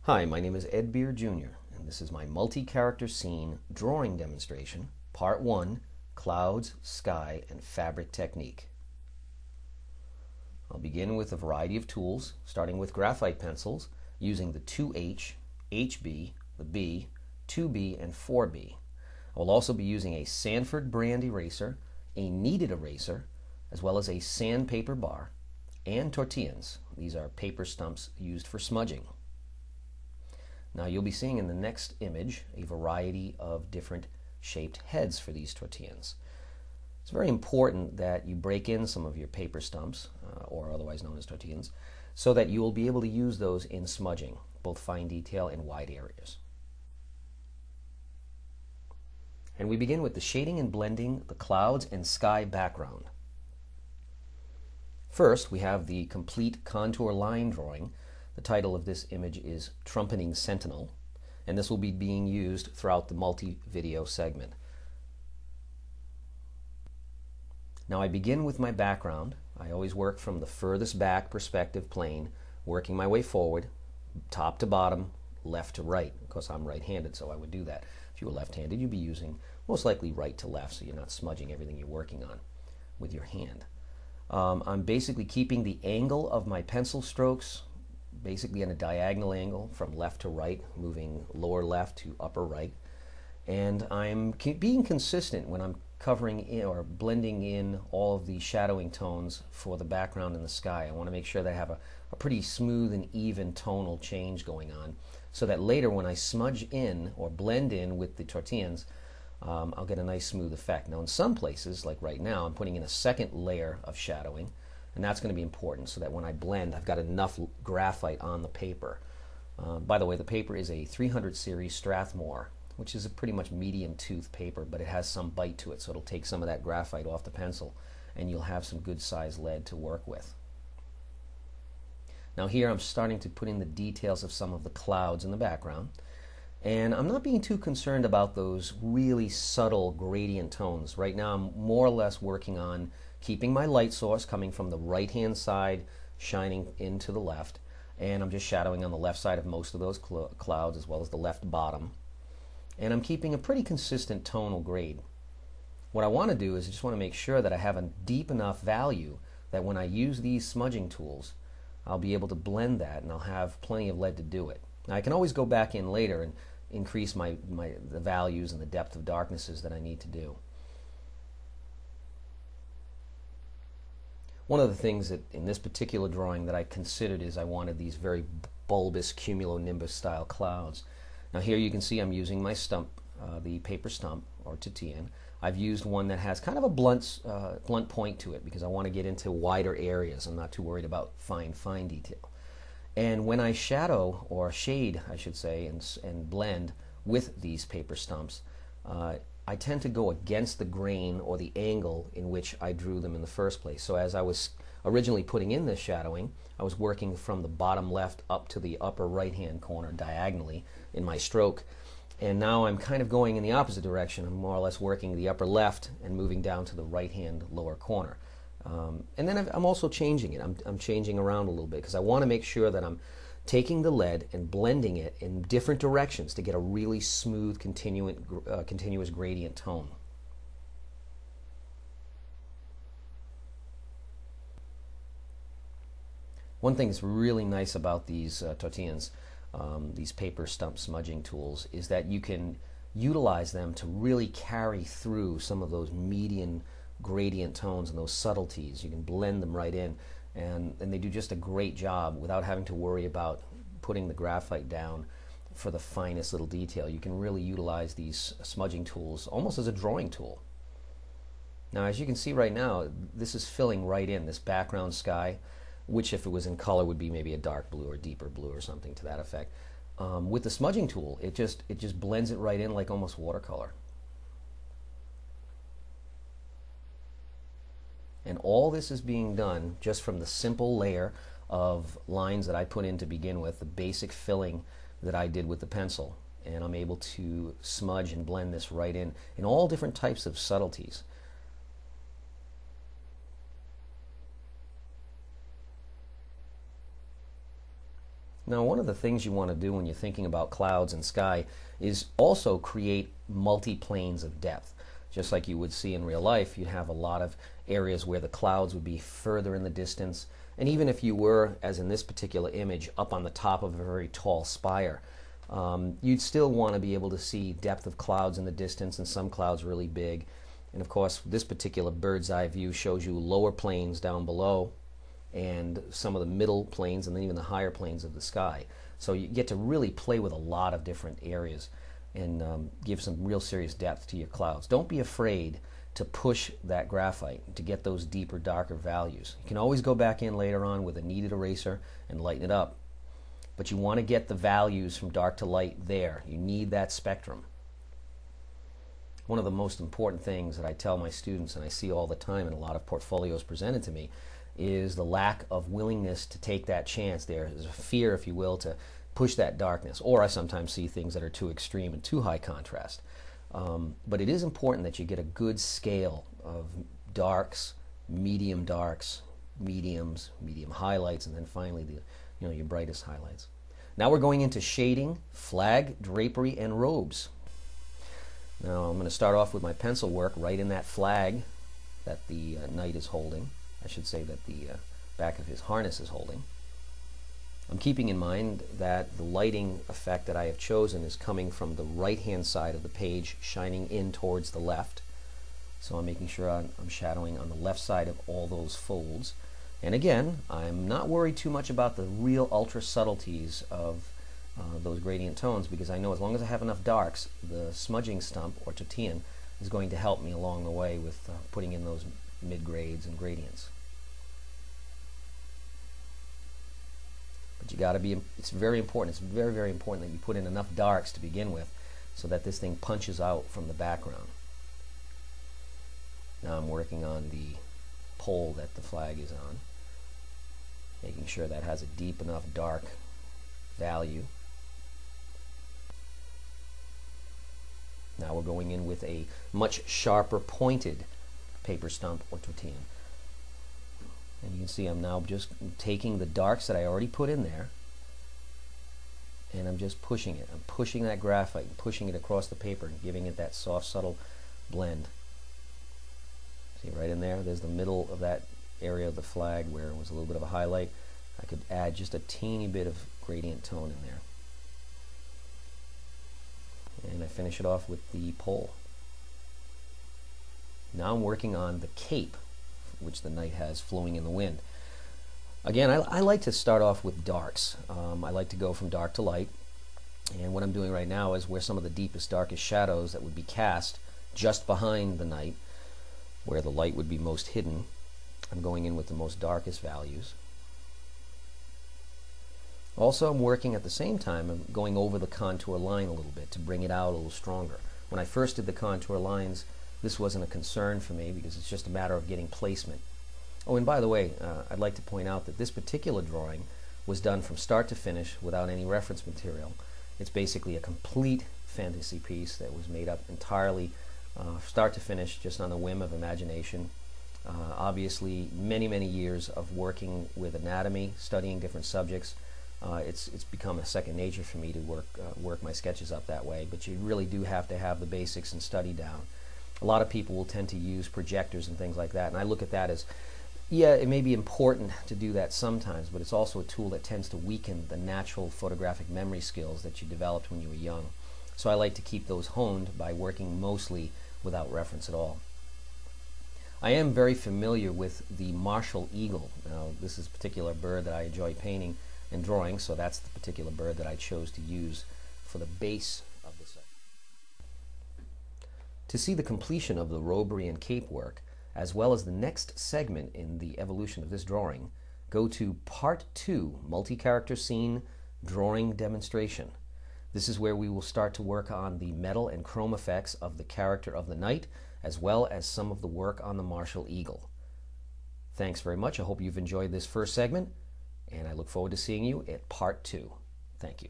Hi, my name is Ed Beer Jr., and this is my multi-character scene drawing demonstration, Part 1, Clouds, Sky, and Fabric Technique. I'll begin with a variety of tools, starting with graphite pencils, using the 2H, HB, the B, 2B, and 4B. I will also be using a Sanford brand eraser, a kneaded eraser, as well as a sandpaper bar, and tortillas. These are paper stumps used for smudging. Now you'll be seeing in the next image a variety of different shaped heads for these tortillas. It's very important that you break in some of your paper stumps, or otherwise known as tortillas, so that you will be able to use those in smudging, both fine detail and wide areas. And we begin with the shading and blending the clouds and sky background. First, we have the complete contour line drawing. The title of this image is Trumpeting Sentinel, and this will be being used throughout the multi-video segment. Now I begin with my background. I always work from the furthest back perspective plane, working my way forward, top to bottom, left to right. Of course, I'm right-handed, so I would do that. If you were left-handed, you'd be using most likely right to left, so you're not smudging everything you're working on with your hand. I'm basically keeping the angle of my pencil strokes basically in a diagonal angle from left to right, moving lower left to upper right. And I'm being consistent when I'm covering in or blending in all of the shadowing tones for the background in the sky. I want to make sure that I have a pretty smooth and even tonal change going on, so that later when I smudge in or blend in with the tortillas, I'll get a nice smooth effect. Now in some places, like right now, I'm putting in a second layer of shadowing, and that's going to be important so that when I blend, I've got enough graphite on the paper. By the way, the paper is a 300 series Strathmore, which is a pretty much medium tooth paper, but it has some bite to it, so it'll take some of that graphite off the pencil, and you'll have some good size lead to work with. Now here I'm starting to put in the details of some of the clouds in the background, and I'm not being too concerned about those really subtle gradient tones. Right now I'm more or less working on keeping my light source coming from the right-hand side, shining into the left, and I'm just shadowing on the left side of most of those clouds as well as the left bottom. And I'm keeping a pretty consistent tonal grade. What I want to do is I just want to make sure that I have a deep enough value that when I use these smudging tools, I'll be able to blend that and I'll have plenty of lead to do it. Now I can always go back in later and increase the values and the depth of darknesses that I need to do. One of the things that in this particular drawing that I considered is I wanted these very bulbous cumulonimbus style clouds. Now here you can see I'm using my stump, the paper stump or tortilla. I've used one that has kind of a blunt point to it because I want to get into wider areas. I'm not too worried about fine detail. And when I shadow, or shade I should say, and blend with these paper stumps, I tend to go against the grain or the angle in which I drew them in the first place. So as I was originally putting in this shadowing, I was working from the bottom left up to the upper right-hand corner diagonally in my stroke. And now I'm kind of going in the opposite direction. I'm more or less working the upper left and moving down to the right-hand lower corner. And then I'm also changing it. I'm changing around a little bit because I want to make sure that I'm taking the lead and blending it in different directions to get a really smooth, continuous gradient tone. One thing that's really nice about these tortillas, these paper stump smudging tools, is that you can utilize them to really carry through some of those median gradient tones and those subtleties. You can blend them right in, and they do just a great job without having to worry about putting the graphite down for the finest little detail. You can really utilize these smudging tools almost as a drawing tool. Now as you can see right now, this is filling right in this background sky, which if it was in color would be maybe a dark blue or deeper blue or something to that effect. With the smudging tool, it just blends it right in like almost watercolor. And all this is being done just from the simple layer of lines that I put in to begin with, the basic filling that I did with the pencil. And I'm able to smudge and blend this right in all different types of subtleties. Now, one of the things you want to do when you're thinking about clouds and sky is also create multi-planes of depth. Just like you would see in real life, you'd have a lot of areas where the clouds would be further in the distance. And even if you were, as in this particular image, up on the top of a very tall spire, you'd still want to be able to see depth of clouds in the distance, and some clouds really big. And of course, this particular bird's eye view shows you lower planes down below and some of the middle planes and then even the higher planes of the sky. So you get to really play with a lot of different areas and give some real serious depth to your clouds. Don't be afraid to push that graphite to get those deeper, darker values. You can always go back in later on with a kneaded eraser and lighten it up, but you want to get the values from dark to light there. You need that spectrum. One of the most important things that I tell my students, and I see all the time in a lot of portfolios presented to me, is the lack of willingness to take that chance. There is a fear, if you will, to push that darkness. Or I sometimes see things that are too extreme and too high contrast. But it is important that you get a good scale of darks, mediums, medium highlights, and then finally your brightest highlights. Now we're going into shading, flag, drapery, and robes. Now I'm going to start off with my pencil work right in that flag that the knight is holding. I should say that the back of his harness is holding. I'm keeping in mind that the lighting effect that I have chosen is coming from the right-hand side of the page, shining in towards the left. So I'm making sure I'm shadowing on the left side of all those folds. And again, I'm not worried too much about the real ultra subtleties of those gradient tones, because I know as long as I have enough darks, the smudging stump or tortillon is going to help me along the way with putting in those mid-grades and gradients. But you got to be, it's very important, it's very, very important that you put in enough darks to begin with so that this thing punches out from the background. Now I'm working on the pole that the flag is on, making sure that has a deep enough dark value. Now we're going in with a much sharper pointed paper stump or tortillon. And you can see I'm now just taking the darks that I already put in there, and I'm just pushing it. I'm pushing that graphite and pushing it across the paper and giving it that soft, subtle blend. See right in there, there's the middle of that area of the flag where it was a little bit of a highlight. I could add just a teeny bit of gradient tone in there. And I finish it off with the pole. Now I'm working on the cape, which the knight has flowing in the wind. Again, I like to start off with darks. I like to go from dark to light. And what I'm doing right now is where some of the deepest, darkest shadows that would be cast just behind the knight, where the light would be most hidden, I'm going in with the most darkest values. Also, I'm working at the same time, I'm going over the contour line a little bit to bring it out a little stronger. When I first did the contour lines, this wasn't a concern for me because it's just a matter of getting placement. Oh, and by the way, I'd like to point out that this particular drawing was done from start to finish without any reference material. It's basically a complete fantasy piece that was made up entirely start to finish just on the whim of imagination. Obviously, many, many years of working with anatomy, studying different subjects. It's become a second nature for me to work my sketches up that way, but you really do have to have the basics and study down. A lot of people will tend to use projectors and things like that, and I look at that as, yeah, it may be important to do that sometimes, but it's also a tool that tends to weaken the natural photographic memory skills that you developed when you were young. So I like to keep those honed by working mostly without reference at all. I am very familiar with the Martial Eagle. Now, this is a particular bird that I enjoy painting and drawing, so that's the particular bird that I chose to use for the base of the set. To see the completion of the robery and cape work, as well as the next segment in the evolution of this drawing, go to Part 2, Multi-Character Scene Drawing Demonstration. This is where we will start to work on the metal and chrome effects of the character of the knight, as well as some of the work on the Martial Eagle. Thanks very much. I hope you've enjoyed this first segment, and I look forward to seeing you at Part 2. Thank you.